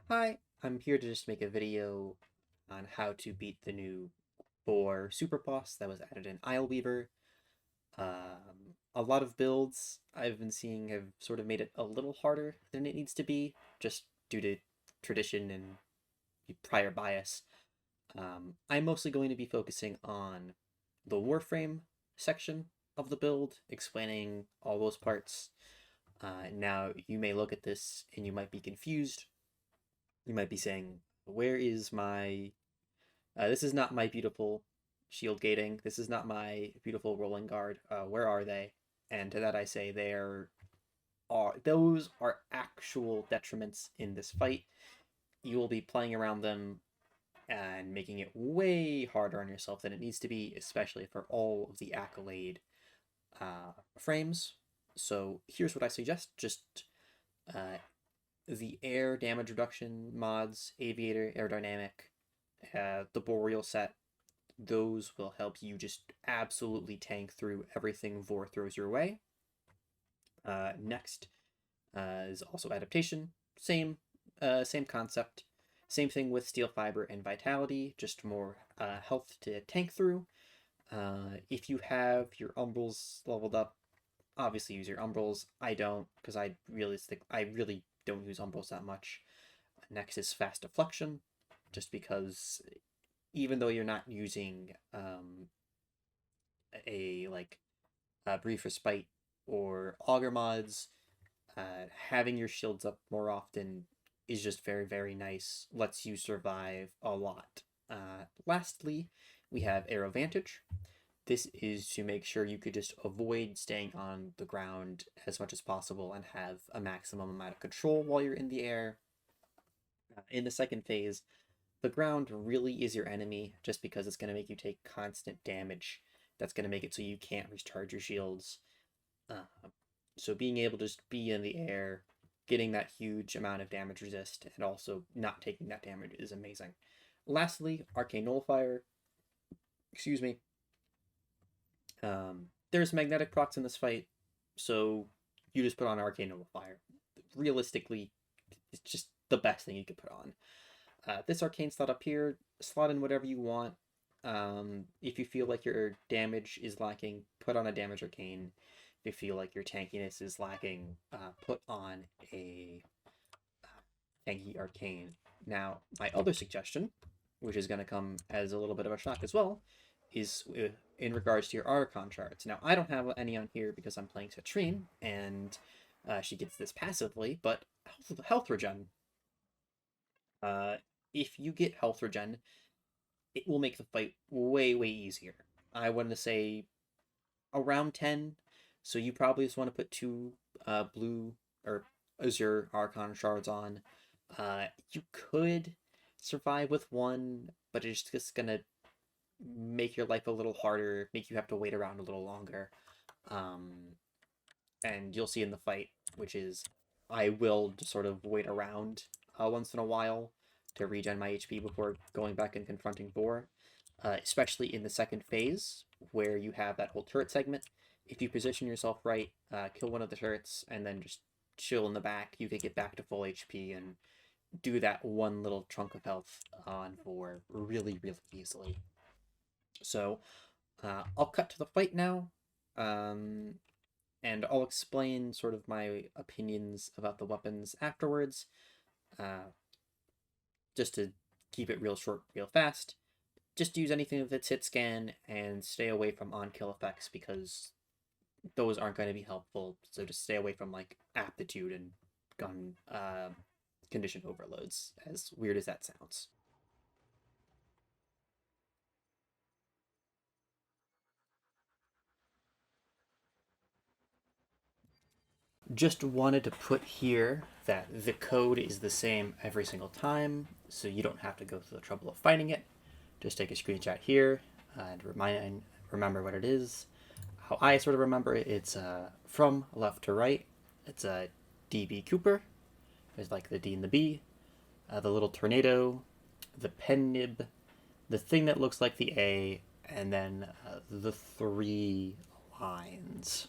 Hi, I'm here to just make a video on how to beat the new Vor super boss that was added in Isleweaver. A lot of builds I've been seeing have sort of made it a little harder than it needs to be, just due to tradition and prior bias. I'm mostly going to be focusing on the Warframe section of the build, explaining all those parts. Now, you may look at this and you might be confused. You might be saying, where is my this is not my beautiful shield gating. This is not my beautiful rolling guard. Where are they? And to that I say those are actual detriments in this fight. You will be playing around them and making it way harder on yourself than it needs to be, especially for all of the Accolade frames. So here's what I suggest: just uh, the air damage reduction mods, Aviator, Aerodynamic, the Boreal set, those will help you just absolutely tank through everything Vor throws your way. Next is also Adaptation. Same concept. Same thing with Steel Fiber and Vitality, just more health to tank through. If you have your Umbrals leveled up, obviously use your Umbrals. I don't, because I really don't use Umbrals that much. Next is Fast Deflection, just because even though you're not using a Brief Respite or Augur mods, having your shields up more often is just very nice. Lets you survive a lot. Lastly, we have Aero Vantage. This is to make sure you could just avoid staying on the ground as much as possible and have a maximum amount of control while you're in the air. In the second phase, the ground really is your enemy just because it's going to make you take constant damage. That's going to make it so you can't recharge your shields. So being able to just be in the air, getting that huge amount of damage resist, and also not taking that damage is amazing. Lastly, Arcane Nullifier. Excuse me. There's magnetic procs in this fight, so you just put on Arcane Nullifier. Realistically, it's just the best thing you could put on. This arcane slot up here, slot in whatever you want. If you feel like your damage is lacking, put on a damage arcane. If you feel like your tankiness is lacking, put on a tanky arcane. Now, my other suggestion, which is going to come as a little bit of a shock as well, is in regards to your Archon shards. Now, I don't have any on here because I'm playing Citrine, and she gets this passively, but health regen. If you get health regen, it will make the fight way easier. I want to say around 10, so you probably just want to put two blue or Azure Archon shards on. You could survive with one, but it's just gonna make your life a little harder, make you have to wait around a little longer. And you'll see in the fight, which is I will just sort of wait around once in a while to regen my HP before going back and confronting Vor. Especially in the second phase, where you have that whole turret segment. If you position yourself right, kill one of the turrets, and then just chill in the back, you can get back to full HP and do that one little chunk of health on Vor really easily. So, I'll cut to the fight now. And I'll explain sort of my opinions about the weapons afterwards, uh, just to keep it real short, real fast. Just use anything that's hit scan and stay away from on-kill effects because those aren't going to be helpful. So just stay away from like aptitude and gun condition overloads, as weird as that sounds. Just wanted to put here that the code is the same every single time, so you don't have to go through the trouble of finding it. Just take a screenshot here and remember what it is. How I sort of remember it, it's from left to right. It's a DB Cooper. There's like the D and the B, the little tornado, the pen nib, the thing that looks like the A, and then the three lines.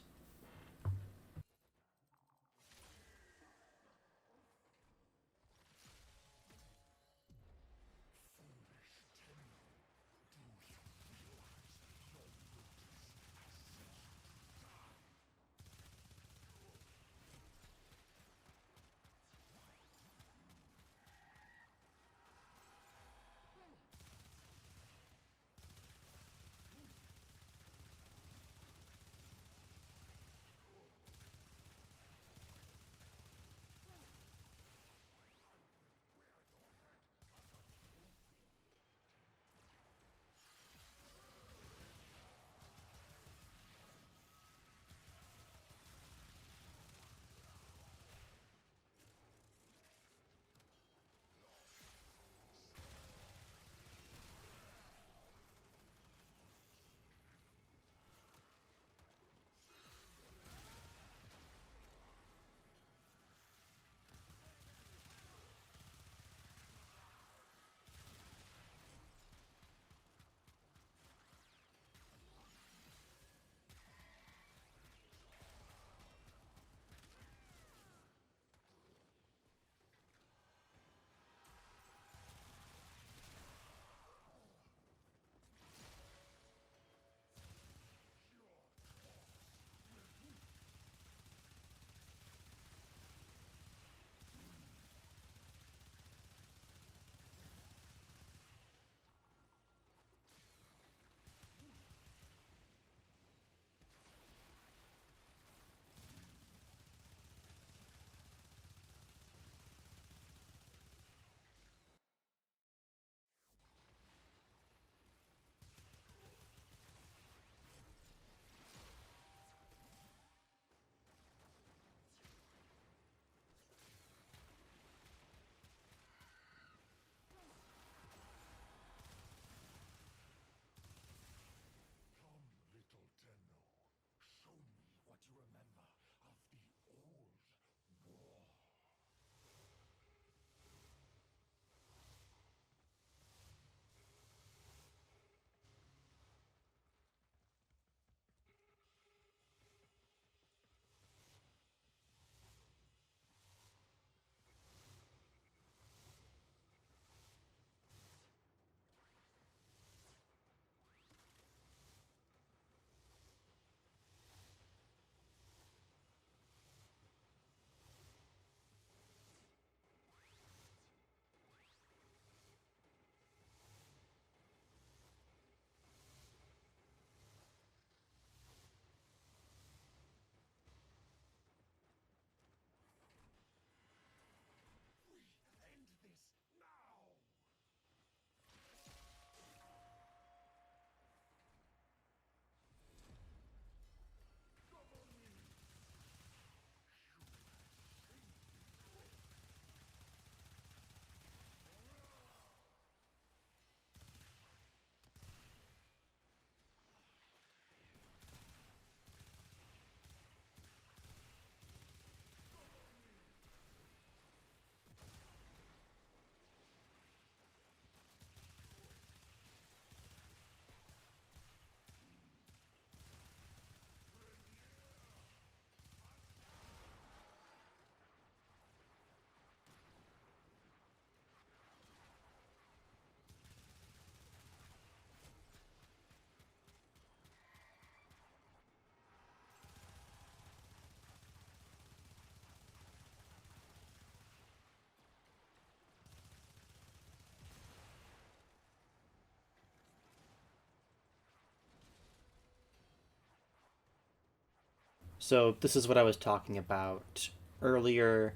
So this is what I was talking about earlier,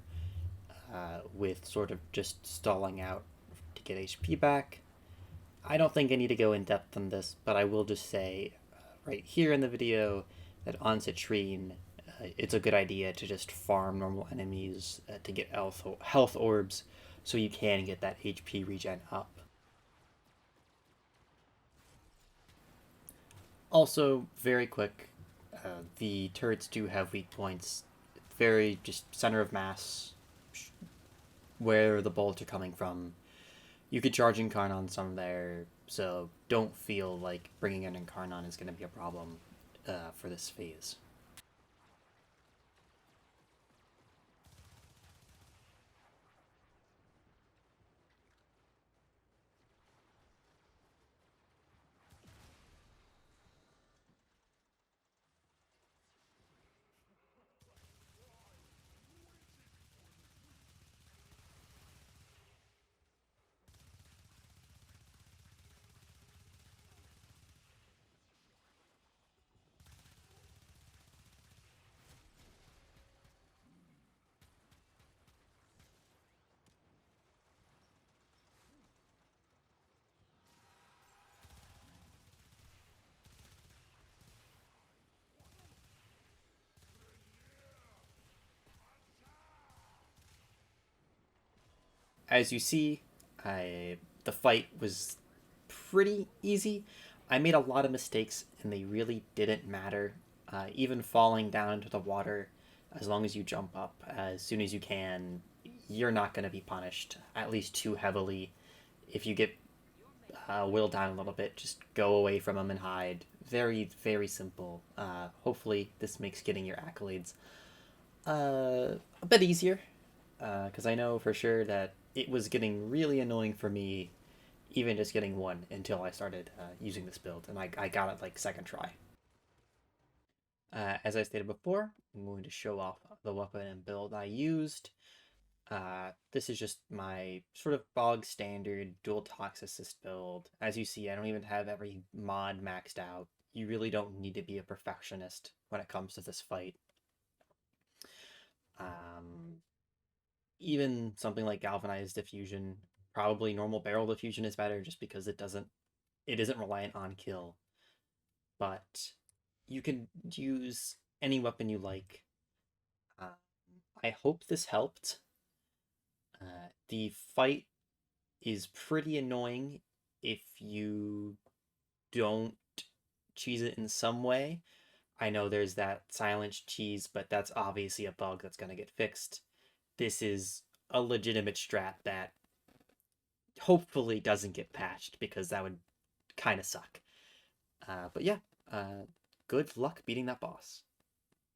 with sort of just stalling out to get HP back. I don't think I need to go in depth on this, but I will just say right here in the video that on Citrine, it's a good idea to just farm normal enemies to get health orbs so you can get that HP regen up. Also, very quick, the turrets do have weak points. Very just center of mass, where the bolts are coming from. You could charge Incarnon some there, so don't feel like bringing an Incarnon is going to be a problem for this phase. As you see, the fight was pretty easy. I made a lot of mistakes, and they really didn't matter. Even falling down into the water, as long as you jump up as soon as you can, you're not going to be punished, at least too heavily. If you get whittled down a little bit, just go away from them and hide. Very, very simple. Hopefully, this makes getting your accolades a bit easier, because I know for sure that it was getting really annoying for me, even just getting one until I started using this build, and I got it like second try. As I stated before, I'm going to show off the weapon and build I used. This is just my sort of bog standard dual tox assist build. As you see, I don't even have every mod maxed out. You really don't need to be a perfectionist when it comes to this fight. Um, Even something like galvanized diffusion, probably normal barrel diffusion is better just because it isn't reliant on kill. But you can use any weapon you like. Um, I hope this helped. The fight is pretty annoying if you don't cheese it in some way. I know there's that silenced cheese, but that's obviously a bug that's going to get fixed. This is a legitimate strat that hopefully doesn't get patched because that would kind of suck. But yeah, good luck beating that boss.